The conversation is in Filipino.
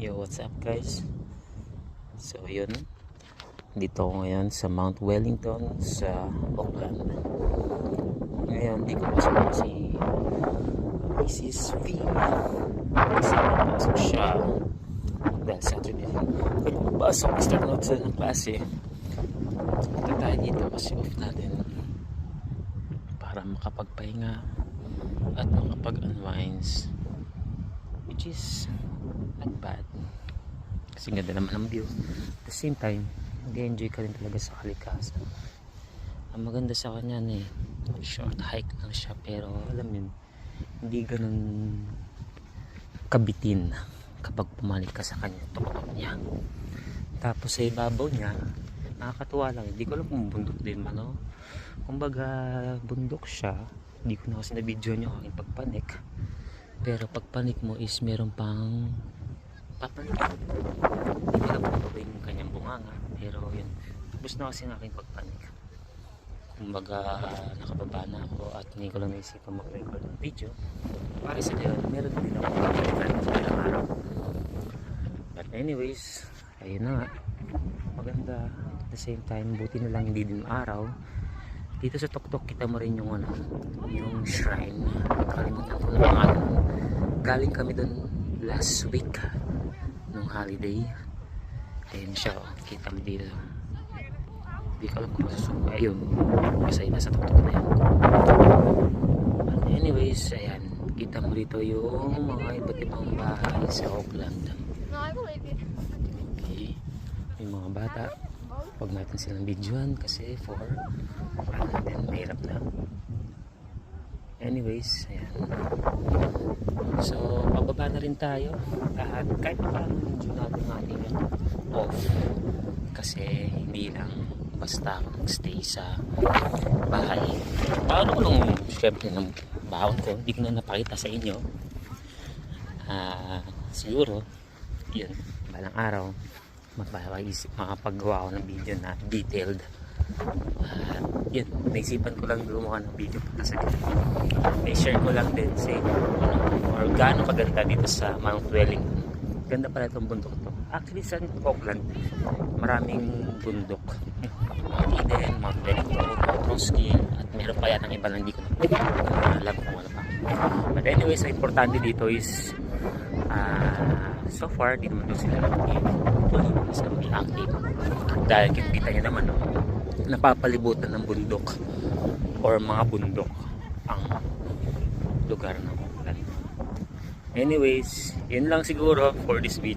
Yo, what's up guys? So yun, dito ako ngayon sa Mount Wellington sa Auckland. Ngayon, di ko pasok si Mrs. V kasi napasok siya dahil Saturday. Kaya pasok, start na sa klase. Punta tayo dito kasi off natin para makapagpahinga at makapag-unwinds, which is not bad kasi ganda naman ang view. At the same time, mag-enjoy ka rin talaga sa kalikasan. Ang maganda sa kanya short hike lang siya, pero alam yun, hindi ganun kabitin kapag pumalik ka sa kanya tuktok niya. Tapos sa ibabaw niya, nakakatuwa lang. Hindi ko alam kung bundok din man, kumbaga bundok siya. Hindi ko na kasi na video nyo aking pagpanik, pero pagpanik mo is meron pang papanik. Hindi ko alam kung ba yung kanyang bunganga, pero yun, tapos na kasi ng aking pagpanik. Kumbaga nakababa na ako at hindi ko lang naisipan mag-record ng video para sa gayon meron din ako ilang araw. But anyways, ayun na nga, maganda. At the same time, buti na lang hindi din araw. Dito sa tuktok kita mo rin yung yung shrine. Kalimutan ko na pangalan. Galing kami dun last week nung holiday. Ayun siya, kita mo dito. Hindi ko alam kung masusunod. Ayun, kasi nasa tuktok na yan. But anyways, ayan, kita mo dito yung mga iba't ibang bahay sa Auckland. Okay, may mga bata. Huwag natin silang videoan kasi then mahirap na. Anyways, ayan. So, pababa na rin tayo at kahit paano video natin ating off kasi hindi lang basta stay sa bahay. Paano ko nung syempre ng baon ko, hindi ko na napakita sa inyo. Siguro yun, balang araw makapagawa ako ng video na detailed. Yun, naisipan ko lang gumawa ng video kasi i-share ko lang din sa inyo or gaano kaganda dito sa Mount Wellington. Ganda pala itong bundok to. Actually sa Auckland maraming bundok, Mount Eden, Mount Wellington, Mount Roski, at meron pa yan ang iba lang hindi ko na alam kung ano pa. But anyways, ang importante dito is so far di naman doon sila active dahil kita nyo naman napapalibutan ng bundok or mga bundok ang lugar ng Auckland. Anyways, yun lang siguro for this video.